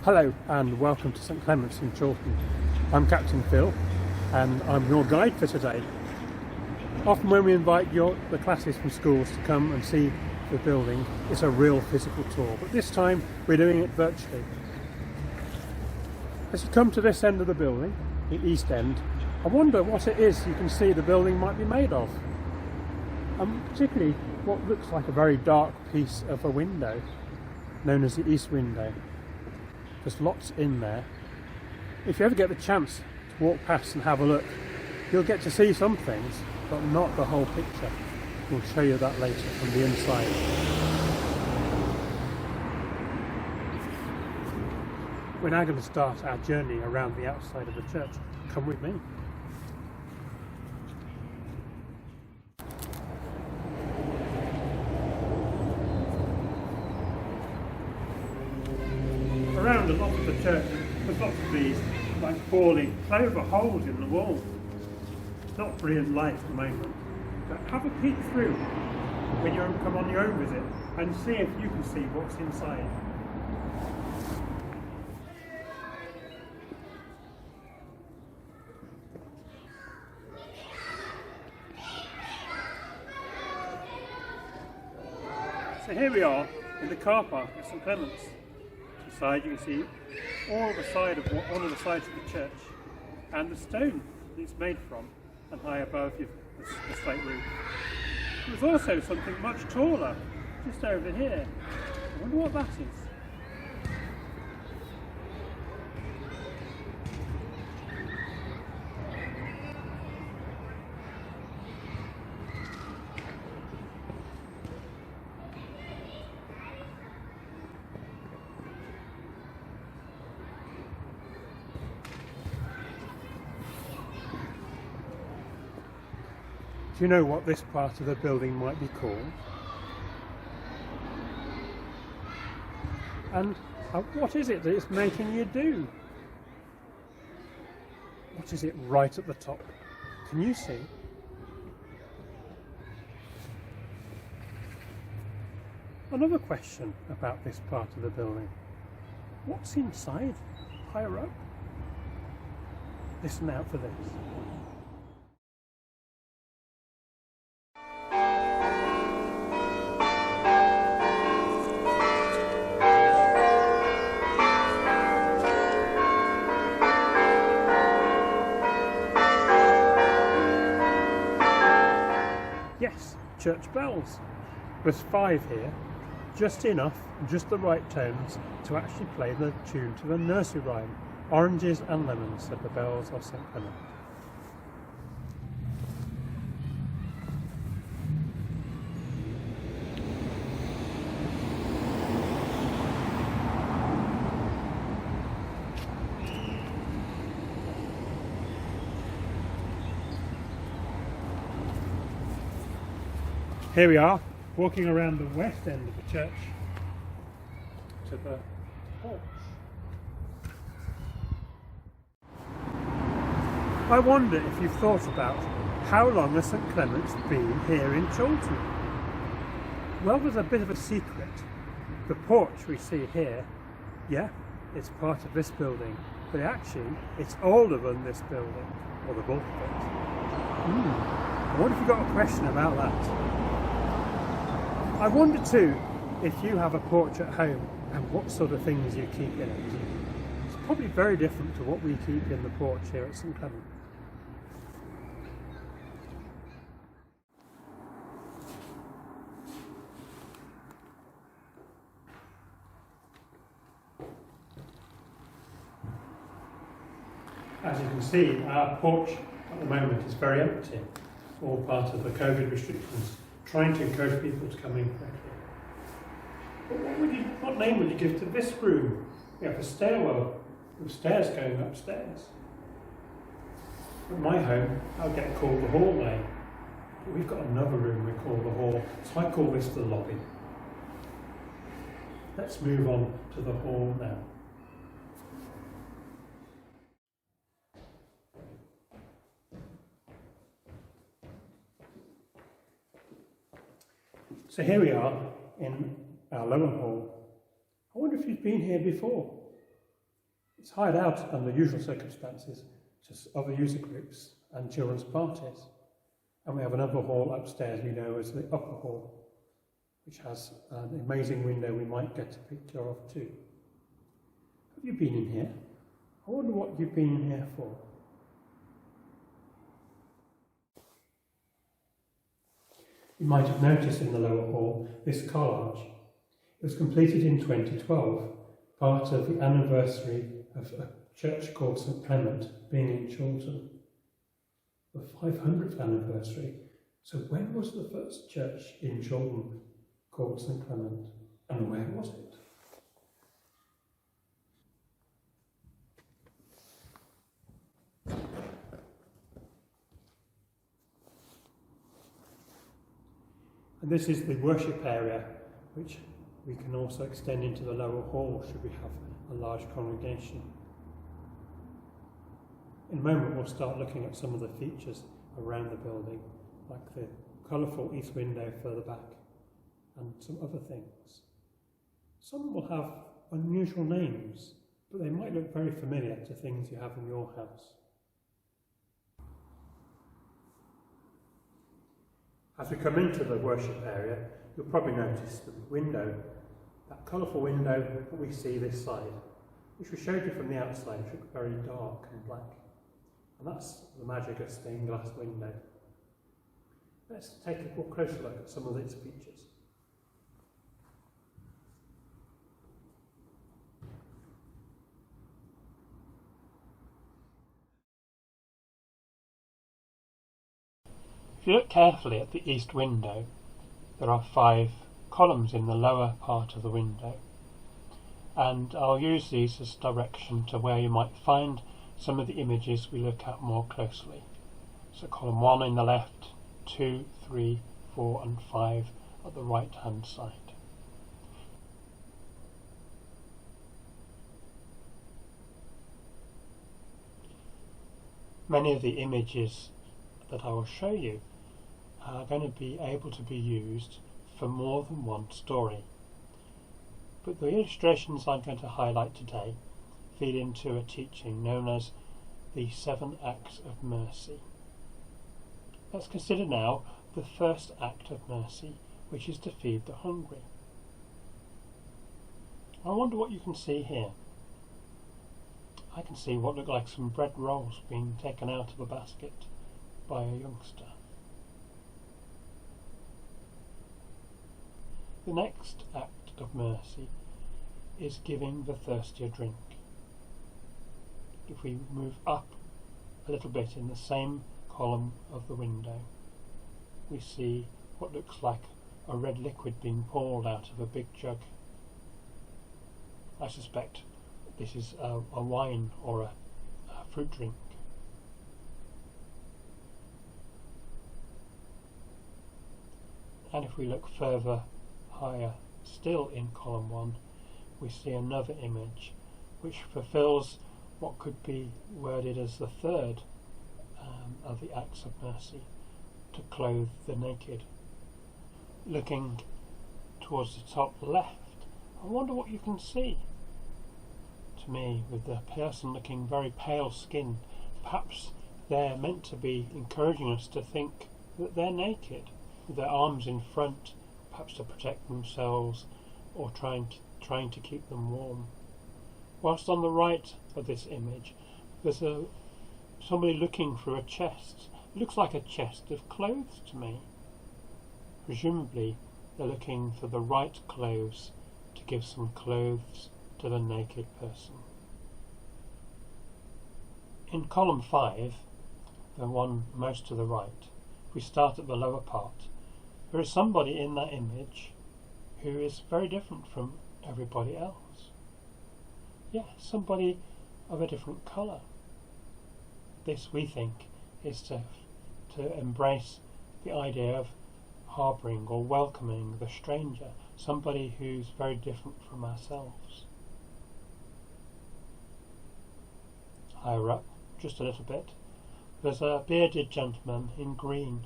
Hello and welcome to St Clement's in Chorlton. I'm Captain Phil and I'm your guide for today. Often when we invite the classes from schools to come and see the building, it's a real physical tour, but this time we're doing it virtually. As you come to this end of the building, the east end, I wonder what it is you can see the building might be made of. And particularly what looks like a very dark piece of a window, known as the east window. There's lots in there. If you ever get the chance to walk past and have a look, you'll get to see some things, but not the whole picture. We'll show you that later from the inside. We're now going to start our journey around the outside of the church. Come with me. Around a lot of the church, there's lots of these like falling clover holes in the wall. Not brilliant light at the moment, but have a peek through when you come on your own visit and see if you can see what's inside. So here we are in the car park at St Clement's. Side, you can see all the side of one of the sides of the church and the stone that it's made from, and high above the slate roof. There's also something much taller just over here. I wonder what that is. Do you know what this part of the building might be called? And what is it that it's making you do? What is it right at the top? Can you see? Another question about this part of the building. What's inside, higher up? Listen out for this. Yes, church bells. There's 5 here, just enough, just the right tones to actually play the tune to the nursery rhyme. Oranges and lemons, said the bells of St Clement. Here we are, walking around the west end of the church to the porch. I wonder if you've thought about how long has St Clement's been here in Chorlton? Well, there's a bit of a secret. The porch we see here, yeah, it's part of this building, but actually it's older than this building, or the bulk of it. I wonder if you've got a question about that. I wonder too if you have a porch at home and what sort of things you keep in it. It's probably very different to what we keep in the porch here at St Clement. As you can see, our porch at the moment is very empty, all part of the COVID restrictions, trying to encourage people to come in quickly. But what name would you give to this room? We have a stairwell with stairs going upstairs. At my home, I'll get called the hallway. But we've got another room we call the hall, so I call this the lobby. Let's move on to the hall now. So here we are in our lower hall. I wonder if you've been here before. It's hired out under usual circumstances to other user groups and children's parties. And we have another hall upstairs we know as the upper hall, which has an amazing window we might get a picture of too. Have you been in here? I wonder what you've been in here for. You might have noticed in the lower hall this collage. It was completed in 2012, part of the anniversary of a church called St Clement being in Chorlton. The 500th anniversary. So when was the first church in Chorlton called St Clement, and where was it? And this is the worship area, which we can also extend into the lower hall should we have a large congregation. In a moment we'll start looking at some of the features around the building, like the colourful east window further back and some other things. Some will have unusual names, but they might look very familiar to things you have in your house. As we come into the worship area, you'll probably notice the window, that colourful window that we see this side, which we showed you from the outside, which looked very dark and black. And that's the magic of stained glass window. Let's take a more closer look at some of its features. If you look carefully at the east window, there are 5 columns in the lower part of the window, and I'll use these as direction to where you might find some of the images we look at more closely. So column 1 in the left, 2, 3, 4 and 5 at the right hand side. Many of the images that I will show you are going to be able to be used for more than one story. But the illustrations I'm going to highlight today feed into a teaching known as the 7 Acts of Mercy. Let's consider now the first act of mercy, which is to feed the hungry. I wonder what you can see here. I can see what look like some bread rolls being taken out of a basket by a youngster. The next act of mercy is giving the thirsty a drink. If we move up a little bit in the same column of the window, we see what looks like a red liquid being poured out of a big jug. I suspect this is a wine or a fruit drink. And if we look further higher still in column 1, we see another image which fulfills what could be worded as the third of the acts of mercy, to clothe the naked. Looking towards the top left, I wonder what you can see. To me, with the person looking very pale skinned, perhaps they're meant to be encouraging us to think that they're naked, with their arms in front, perhaps to protect themselves or trying to keep them warm. Whilst on the right of this image, there's somebody looking through a chest. It looks like a chest of clothes to me. Presumably, they're looking for the right clothes to give some clothes to the naked person. In column 5, the one most to the right, if we start at the lower part, there is somebody in that image who is very different from everybody else. Yeah, somebody of a different colour. This, we think, is to embrace the idea of harbouring or welcoming the stranger, somebody who's very different from ourselves. Higher up, just a little bit, there's a bearded gentleman in green.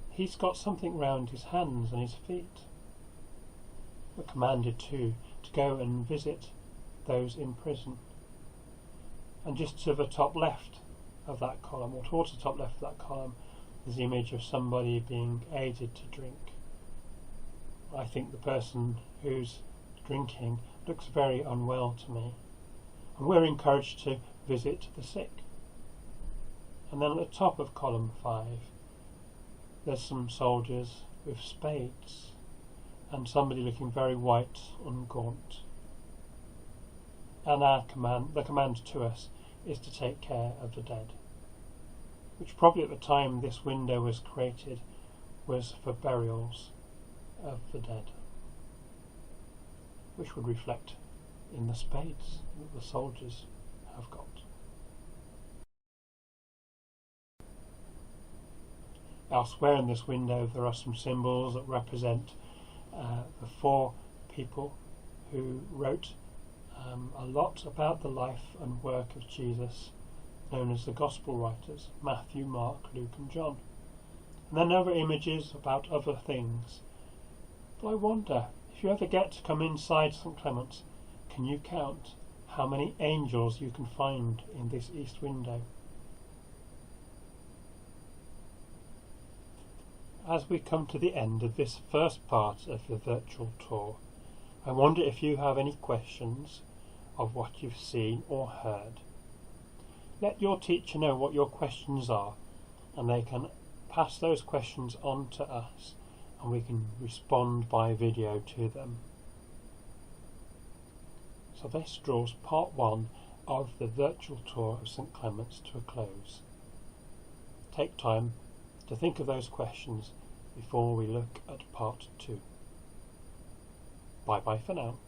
He's got something round his hands and his feet. We're commanded to go and visit those in prison And just to the top left of that column, or towards the top left of that column, is the image of somebody being aided to drink. I think the person who's drinking looks very unwell to me. And we're encouraged to visit the sick. And then at the top of column 5, there's some soldiers with spades and somebody looking very white and gaunt. And the command to us is to take care of the dead, which probably at the time this window was created was for burials of the dead, which would reflect in the spades that the soldiers have got. Elsewhere in this window there are some symbols that represent the 4 people who wrote a lot about the life and work of Jesus, known as the Gospel writers, Matthew, Mark, Luke and John. And then other images about other things. But I wonder, if you ever get to come inside St. Clement's, can you count how many angels you can find in this east window? As we come to the end of this first part of the virtual tour, I wonder if you have any questions of what you've seen or heard. Let your teacher know what your questions are, and they can pass those questions on to us, and we can respond by video to them. So this draws part 1 of the virtual tour of St. Clement's to a close. Take time to think of those questions before we look at part 2. Bye bye for now.